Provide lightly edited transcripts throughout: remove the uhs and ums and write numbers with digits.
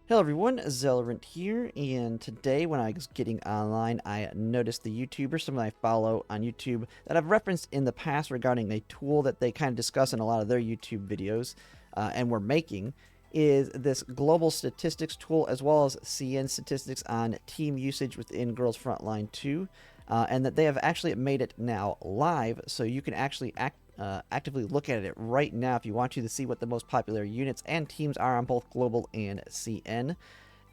Hello everyone, Zelrant here, and today when I was getting online, I noticed the YouTuber, someone I follow on YouTube, that I've referenced in the past regarding a tool that they kind of discuss in a lot of their YouTube videos, and were making, is this global statistics tool as well as CN statistics on team usage within Girls Frontline 2, and that they have actually made it now live, so you can actually actively look at it right now if you want to see what the most popular units and teams are on both global and CN.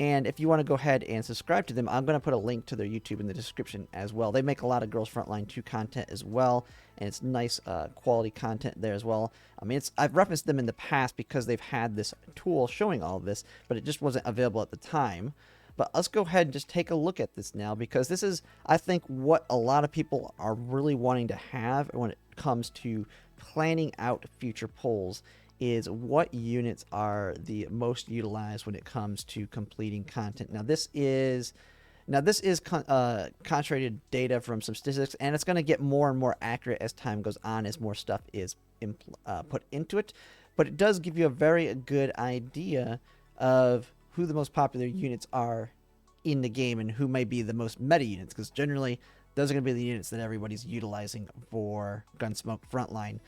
And if you want to go ahead and subscribe to them, I'm going to put a link to their YouTube in the description as well. They make a lot of Girls Frontline 2 content as well, and it's nice quality content there as well. I mean, I've referenced them in the past because they've had this tool showing all of this, but it just wasn't available at the time. But let's go ahead and just take a look at this now, because this is, I think, what a lot of people are really wanting to have when it comes to planning out future polls, is what units are the most utilized when it comes to completing content. Now this is contrary to data from some statistics, and it's going to get more and more accurate as time goes on, as more stuff is put into it. But it does give you a very good idea of who the most popular units are in the game and who may be the most meta units, because generally those are going to be the units that everybody's utilizing for Gunsmoke Frontline.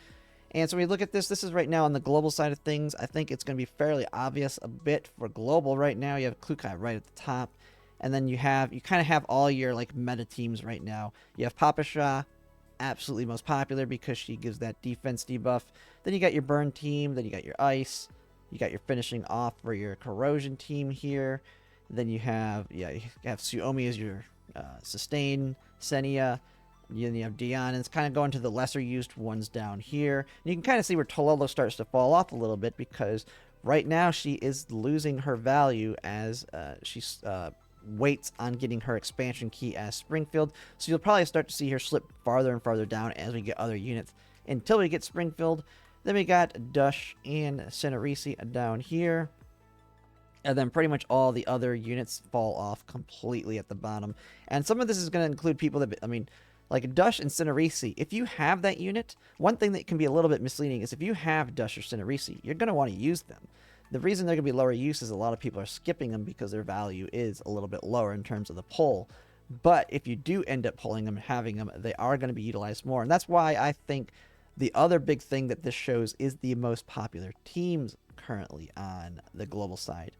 And so we look at this. This is right now on the global side of things. I think it's going to be fairly obvious a bit for global right now. You have Klukai right at the top, and then you kind of have all your like meta teams right now. You have Papasha, absolutely most popular because she gives that defense debuff. Then you got your burn team. Then you got your ice. You got your finishing off for your corrosion team here. Then you have Suomi as your sustain, Senia. Then you have Dion, and it's kind of going to the lesser used ones down here. And you can kind of see where Tololo starts to fall off a little bit, because right now she is losing her value as she waits on getting her expansion key as Springfield. So you'll probably start to see her slip farther and farther down as we get other units until we get Springfield. Then we got Dush and Cinerisi down here. And then pretty much all the other units fall off completely at the bottom. And some of this is going to include people that, I mean, like Dush and Cinerisi. If you have that unit, one thing that can be a little bit misleading is if you have Dush or Cinerisi, you're going to want to use them. The reason they're going to be lower use is a lot of people are skipping them because their value is a little bit lower in terms of the pull. But if you do end up pulling them and having them, they are going to be utilized more. And that's why I think the other big thing that this shows is the most popular teams currently on the global side.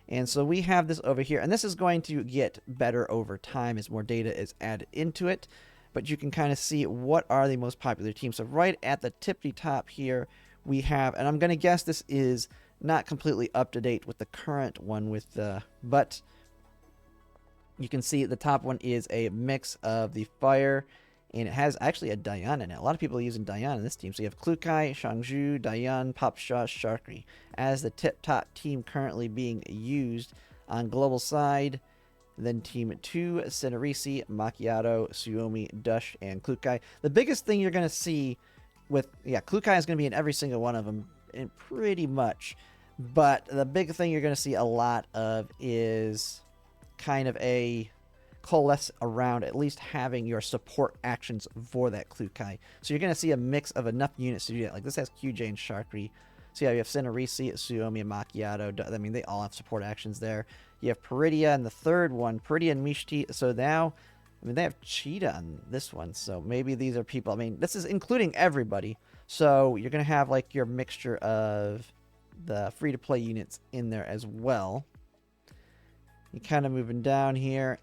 And so we have this over here, and this is going to get better over time as more data is added into it. But you can kind of see what are the most popular teams. So right at the tippy top here, we have, and I'm going to guess this is not completely up to date with the current one but you can see the top one is a mix of the fire, and it has actually a Dian in it. A lot of people are using Dian in this team. So you have Klukai, Shangju, Dian, Papsha, Sharkri as the tip-top team currently being used on global side. Then team 2, Cinerisi, Macchiato, Suomi, Dush, and Klukai. The biggest thing you're going to see with, Klukai is going to be in every single one of them, and pretty much. But the big thing you're going to see a lot of is kind of a coalesce around at least having your support actions for that Klukai. So you're going to see a mix of enough units to do that. Like this has QJ and Sharkri. So yeah, you have Cinerisi, Suomi, and Macchiato. I mean, they all have support actions there. You have Peridia and the third one, Peridia and Mishti. So now, I mean, they have Cheetah on this one. So maybe these are people, I mean, this is including everybody. So you're going to have like your mixture of the free-to-play units in there as well. You're kind of moving down here.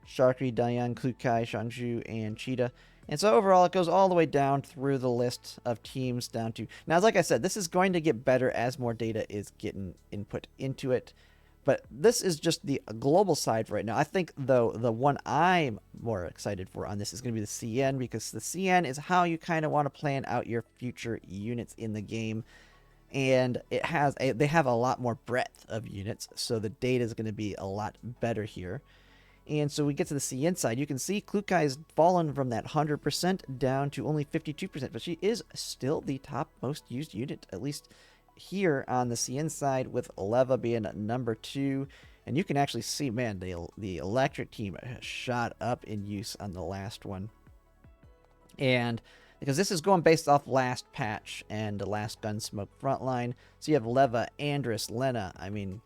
Sharkri, Dian, Klukai, Shangju, and Cheetah. And so overall, it goes all the way down through the list of teams down to... Now, like I said, this is going to get better as more data is getting input into it. But this is just the global side right now. I think, though, the one I'm more excited for on this is going to be the CN, because the CN is how you kind of want to plan out your future units in the game. And they have a lot more breadth of units, so the data is going to be a lot better here. And so we get to the CN side. You can see Klukai has fallen from that 100% down to only 52%, but she is still the top most used unit, at least here on the CN side, with Leva being number 2. And you can actually see, man, the electric team shot up in use on the last one. And because this is going based off last patch and the last Gunsmoke Frontline. So you have Leva, Andrus, Lena. I mean,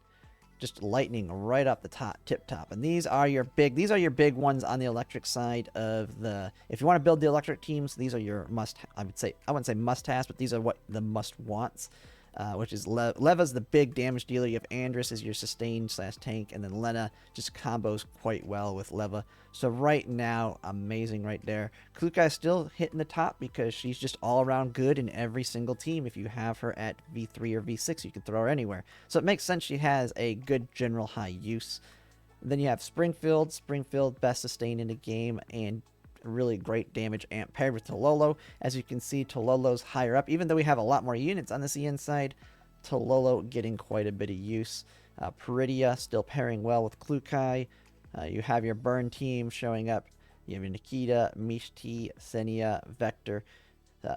just lightning right up the tip top. And these are your big ones on the electric side of the. If you want to build the electric teams, these are your I wouldn't say must-haves, but these are what the must-wants. Which is Leva's the big damage dealer. You have Andress as your sustain / tank, and then Lena just combos quite well with Leva. So right now, amazing right there. Klukai still hitting the top because she's just all around good in every single team. If you have her at V3 or V6, you can throw her anywhere. So it makes sense she has a good general high use. Then you have Springfield. Springfield, best sustain in the game, and really great damage amp paired with Tololo. As you can see, Tololo's higher up. Even though we have a lot more units on the CN side, Tololo getting quite a bit of use. Peridia still pairing well with Klukai. You have your burn team showing up. You have your Nikita, Mishti, Senia, Vector.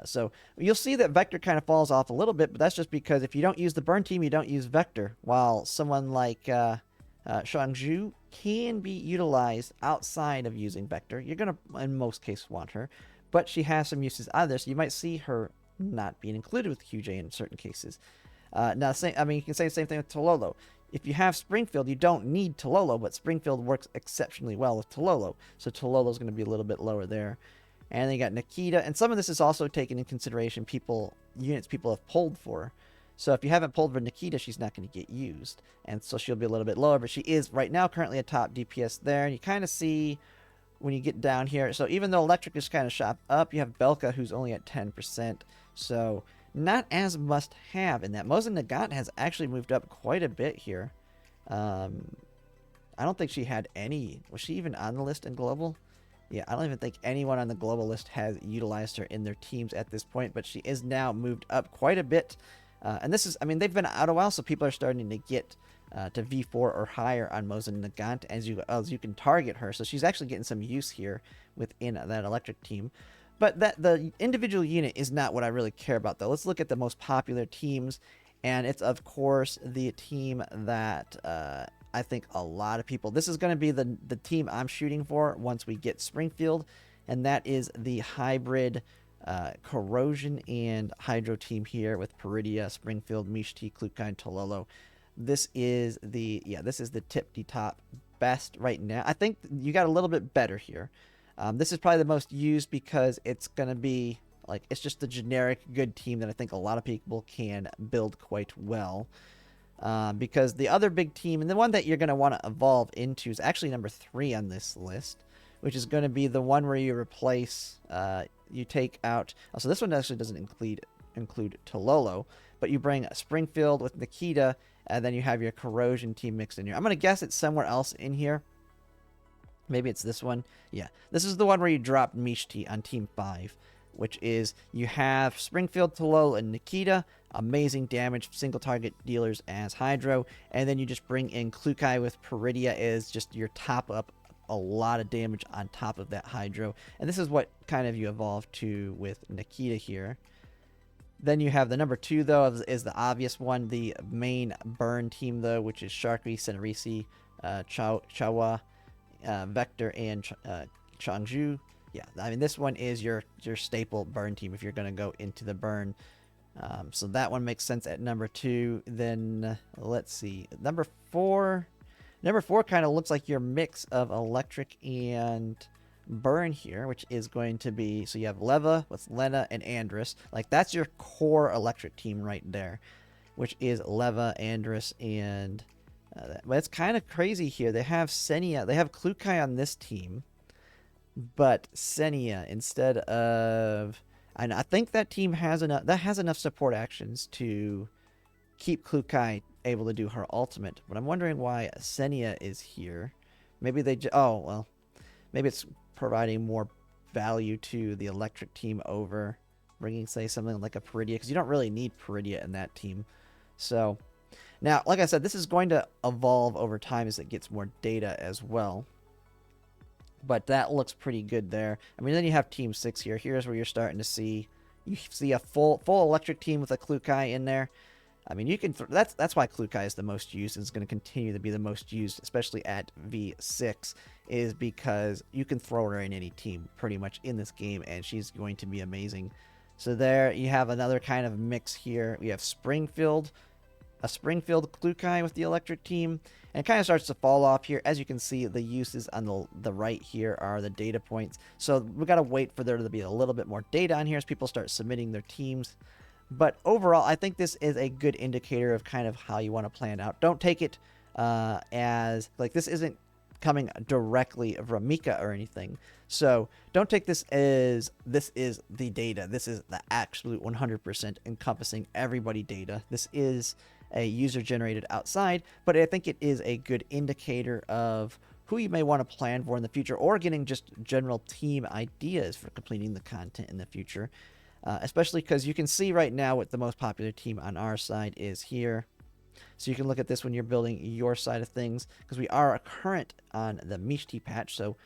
So you'll see that Vector kind of falls off a little bit, but that's just because if you don't use the burn team, you don't use Vector. While someone like Shangju can be utilized outside of using Vector. You're going to, in most cases, want her. But she has some uses out of there, so you might see her not being included with QJ in certain cases. You can say the same thing with Tololo. If you have Springfield, you don't need Tololo, but Springfield works exceptionally well with Tololo. So Tololo's going to be a little bit lower there. And then you got Nikita. And some of this is also taken in consideration units people have pulled for. So if you haven't pulled for Nikita, she's not going to get used. And so she'll be a little bit lower. But she is right now currently a top DPS there. And you kind of see when you get down here. So even though Electric is kind of shot up, you have Belka who's only at 10%. So not as must-have in that. Mosin Nagant has actually moved up quite a bit here. I don't think she had any. Was she even on the list in Global? Yeah, I don't even think anyone on the global list has utilized her in their teams at this point. But she is now moved up quite a bit. And this is, they've been out a while, so people are starting to get to V4 or higher on Mosin Nagant as you can target her. So she's actually getting some use here within that electric team. But the individual unit is not what I really care about, though. Let's look at the most popular teams. And it's, of course, the team that I think a lot of people... This is going to be the team I'm shooting for once we get Springfield. And that is the hybrid Corrosion and Hydro team here with Peridia, Springfield, Mishti, Klukai, and Tololo. This is the tip-de-top best right now. I think you got a little bit better here. This is probably the most used because it's going to be it's just the generic good team that I think a lot of people can build quite well. Because the other big team, and the one that you're going to want to evolve into, is actually number 3 on this list, which is going to be the one where you replace, you take out, so this one actually doesn't include Tololo, but you bring Springfield with Nikita, and then you have your Corrosion team mixed in here. I'm going to guess it's somewhere else in here. Maybe it's this one. Yeah, this is the one where you drop Mishti on Team 5, which is you have Springfield, Tololo, and Nikita. Amazing damage, single target dealers as Hydro. And then you just bring in Klukai with Peridia as just your top up. A lot of damage on top of that Hydro. And this is what kind of you evolve to with Nikita here. Then you have the number 2, though, is the obvious one. The main burn team, though, which is Sharky, Senrisi, Chawa, Vector, and Changju. Yeah, this one is your staple burn team if you're going to go into the burn. So that one makes sense at number 2. Then, let's see. Number 4 kind of looks like your mix of electric and burn here, which is going to be, so you have Leva with Lena and Andress. That's your core electric team right there, which is Leva, Andress, and... but it's kind of crazy here. They have Senia. They have Klukai on this team, but Senia instead of... And I think that team has enough support actions to keep Klukai able to do her ultimate. But I'm wondering why Senia is here. Maybe they... Oh, well. Maybe it's providing more value to the electric team over bringing, say, something like a Peridia. Because you don't really need Peridia in that team. So... Now, like I said, this is going to evolve over time as it gets more data as well. But that looks pretty good there. Then you have Team 6 here. Here's where you're starting to see... You see a full electric team with a Klukai in there. You can... That's why Klukai is the most used and is going to continue to be the most used, especially at V6, is because you can throw her in any team pretty much in this game, and she's going to be amazing. So there you have another kind of mix here. We have Springfield... a Springfield Klukai with the electric team, and it kind of starts to fall off here. As you can see, the uses on the right here are the data points. So we got to wait for there to be a little bit more data on here as people start submitting their teams. But overall, I think this is a good indicator of kind of how you want to plan out. Don't take it as like this isn't coming directly from Mika or anything. So don't take this as this is the data. This is the absolute 100% encompassing everybody data. This is a user generated outside, but I think it is a good indicator of who you may want to plan for in the future, or getting just general team ideas for completing the content in the future. Especially because you can see right now what the most popular team on our side is here. So you can look at this when you're building your side of things, because we are current on the Mishti patch. So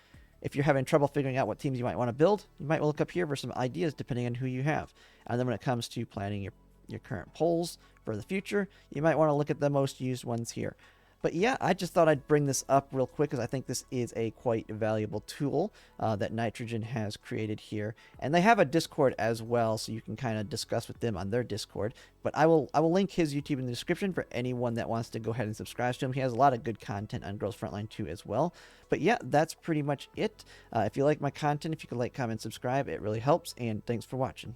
if you're having trouble figuring out what teams you might want to build, you might look up here for some ideas depending on who you have. And then when it comes to planning your current polls for the future, you might want to look at the most used ones here. But yeah, I just thought I'd bring this up real quick because I think this is a quite valuable tool that Nitrogen has created here. And they have a Discord as well, so you can kind of discuss with them on their Discord. But I will link his YouTube in the description for anyone that wants to go ahead and subscribe to him. He has a lot of good content on Girls Frontline 2 as well. But yeah, that's pretty much it. If you like my content, if you could like, comment, subscribe, it really helps. And thanks for watching.